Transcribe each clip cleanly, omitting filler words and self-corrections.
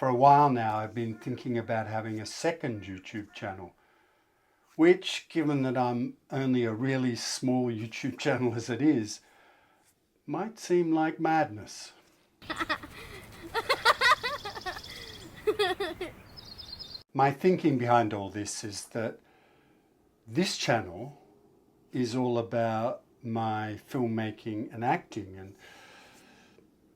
For a while now, I've been thinking about having a second YouTube channel, which, given that I'm only a really small YouTube channel as it is, might seem like madness. My thinking behind all this is that this channel is all about my filmmaking and acting, and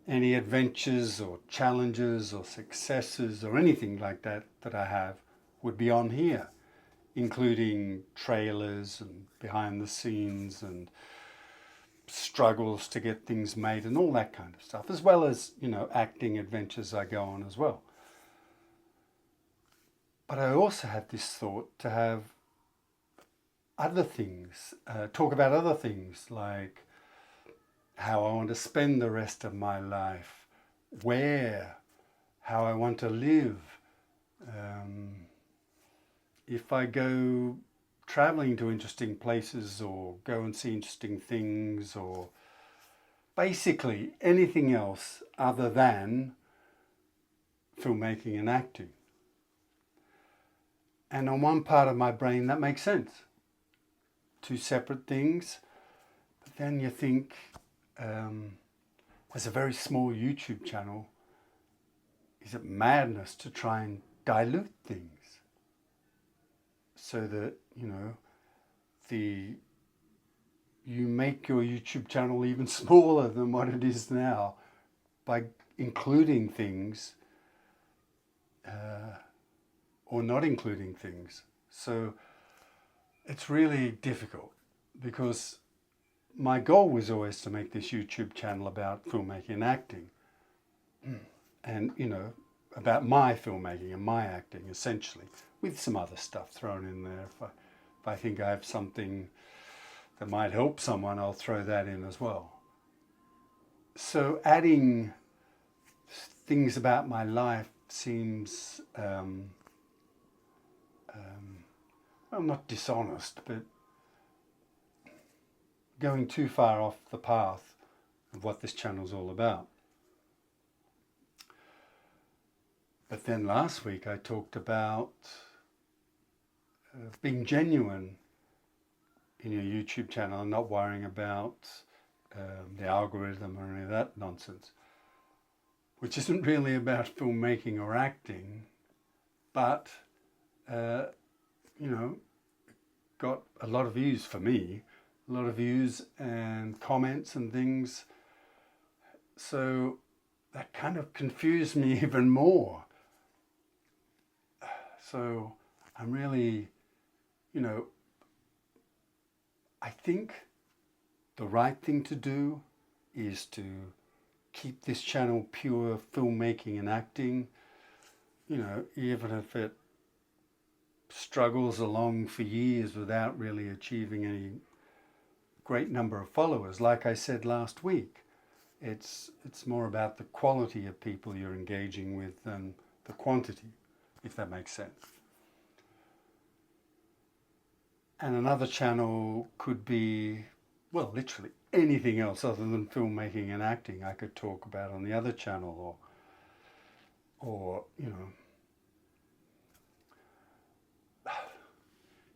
any adventures or challenges or successes or anything like that that I have would be on here, including trailers and behind the scenes and struggles to get things made and all that kind of stuff, as well as, acting adventures I go on as well. But I also had this thought to have other things, talk about other things like how I want to spend the rest of my life, how I want to live, if I go traveling to interesting places or go and see interesting things, or basically anything else other than filmmaking and acting. And on one part of my brain that makes sense. Two separate things. But then you think, as a very small YouTube channel, is it madness to try and dilute things so that, you make your YouTube channel even smaller than what it is now by including things or not including things. So it's really difficult, because my goal was always to make this YouTube channel about filmmaking and acting, and about my filmmaking and my acting, essentially, with some other stuff thrown in there. If I think I have something that might help someone, I'll throw that in as well. So adding things about my life seems well, not dishonest, but going too far off the path of what this channel's all about. But then last week I talked about being genuine in your YouTube channel and not worrying about the algorithm or any of that nonsense, which isn't really about filmmaking or acting, but got a lot of views for me, a lot of views and comments and things. So that kind of confused me even more. So I'm really, I think the right thing to do is to keep this channel pure filmmaking and acting, even if it struggles along for years without really achieving any great number of followers. Like I said last week, it's more about the quality of people you're engaging with than the quantity, if that makes sense. And another channel could be, well, literally anything else other than filmmaking and acting I could talk about on the other channel, or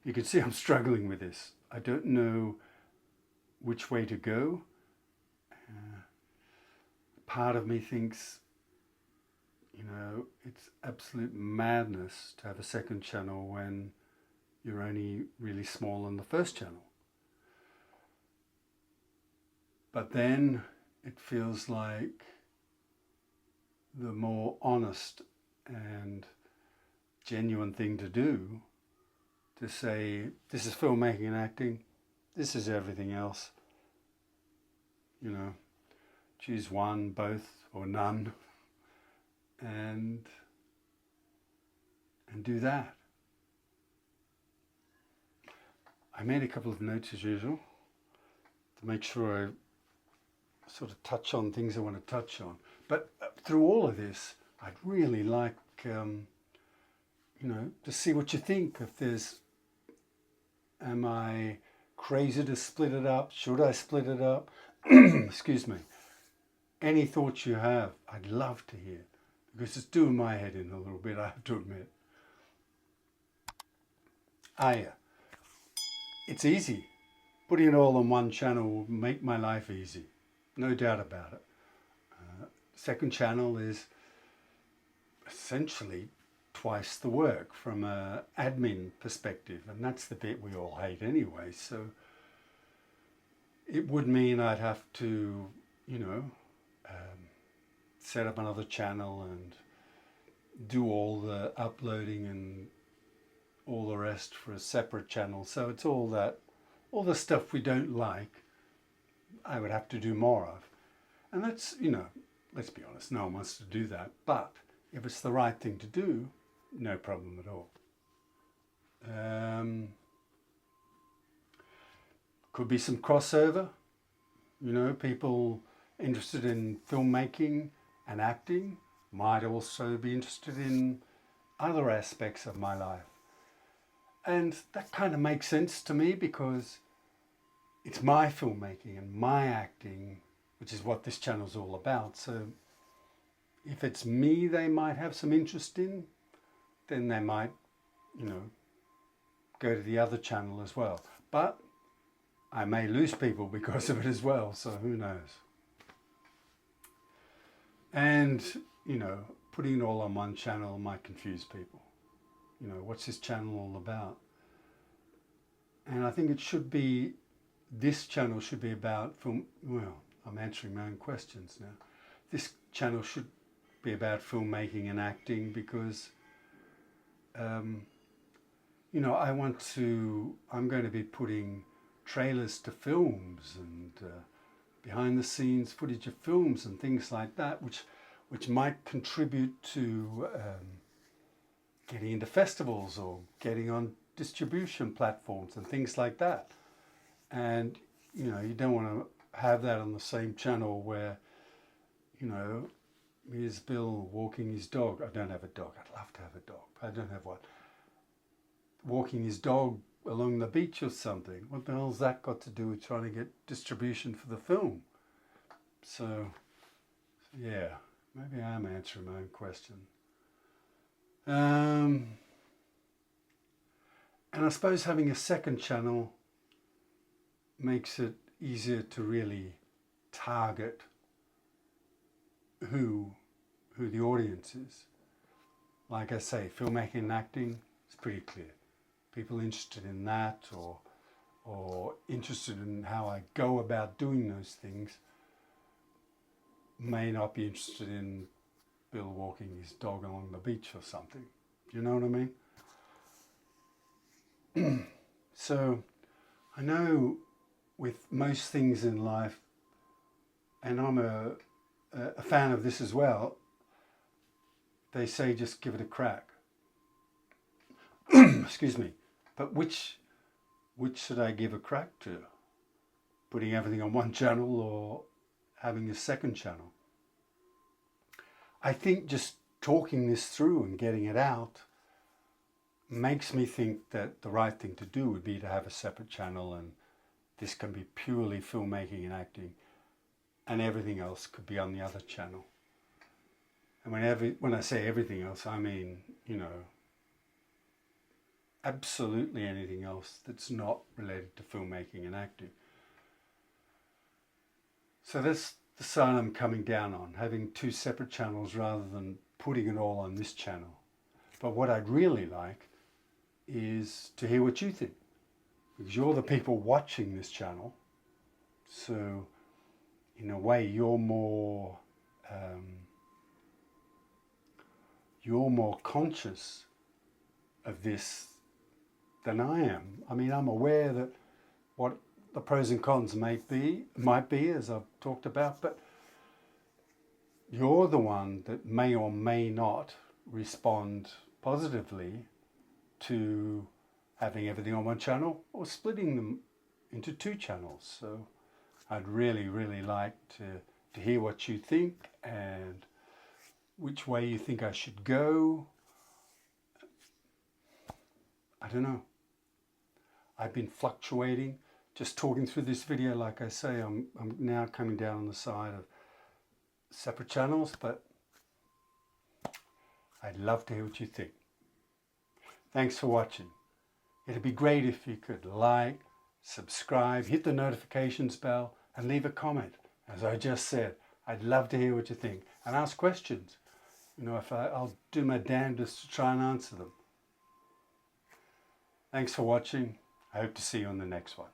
you can see I'm struggling with this. I don't know which way to go. Part of me thinks, it's absolute madness to have a second channel when you're only really small on the first channel. But then it feels like the more honest and genuine thing to do, to say, this is filmmaking and acting, this is everything else. Choose one, both, or none, and do that. I made a couple of notes as usual to make sure I sort of touch on things I want to touch on. But through all of this, I'd really like, to see what you think. Am I crazy to split it up? Should I split it up? Excuse me. Any thoughts you have, I'd love to hear, because it's doing my head in a little bit, I have to admit. Yeah, it's easy. Putting it all on one channel will make my life easy, no doubt about it. Second channel is essentially twice the work from an admin perspective, and that's the bit we all hate anyway. So it would mean I'd have to, set up another channel and do all the uploading and all the rest for a separate channel. So it's all the stuff we don't like, I would have to do more of. And that's, let's be honest, no one wants to do that. But if it's the right thing to do, no problem at all. Could be some crossover, people interested in filmmaking and acting might also be interested in other aspects of my life. And that kind of makes sense to me because it's my filmmaking and my acting, which is what this channel's all about. So if it's me they might have some interest in, then they might, go to the other channel as well. But I may lose people because of it as well, so who knows. And, putting it all on one channel might confuse people. What's this channel all about? And I think this channel should be about I'm answering my own questions now. This channel should be about filmmaking and acting because, I'm going to be putting trailers to films and behind the scenes footage of films and things like that, which might contribute to getting into festivals or getting on distribution platforms and things like that. And, you don't want to have that on the same channel where, here's Bill walking his dog. I don't have a dog. I'd love to have a dog, but I don't have one. Walking his dog along the beach or something. What the hell's that got to do with trying to get distribution for the film? So, yeah, maybe I am answering my own question. And I suppose having a second channel makes it easier to really target who the audience is. Like I say, filmmaking and acting is pretty clear. People interested in that or interested in how I go about doing those things may not be interested in Bill walking his dog along the beach or something. Do you know what I mean? So I know with most things in life, and I'm a fan of this as well, they say just give it a crack. Excuse me. But which should I give a crack to? Putting everything on one channel or having a second channel? I think just talking this through and getting it out makes me think that the right thing to do would be to have a separate channel, and this can be purely filmmaking and acting, and everything else could be on the other channel. And when I say everything else, I mean, absolutely anything else that's not related to filmmaking and acting. So that's the side I'm coming down on, having two separate channels rather than putting it all on this channel. But what I'd really like is to hear what you think, because you're the people watching this channel. So in a way, you're more conscious of this than I am. I mean, I'm aware that what the pros and cons might be, as I've talked about, but you're the one that may or may not respond positively to having everything on one channel or splitting them into two channels. So I'd really, really like to hear what you think and which way you think I should go. I don't know. I've been fluctuating. Just talking through this video, like I say, I'm now coming down on the side of separate channels, but I'd love to hear what you think. Thanks for watching. It'd be great if you could like, subscribe, hit the notifications bell and leave a comment. As I just said, I'd love to hear what you think and ask questions. You know, I'll do my damnedest to try and answer them. Thanks for watching. I hope to see you on the next one.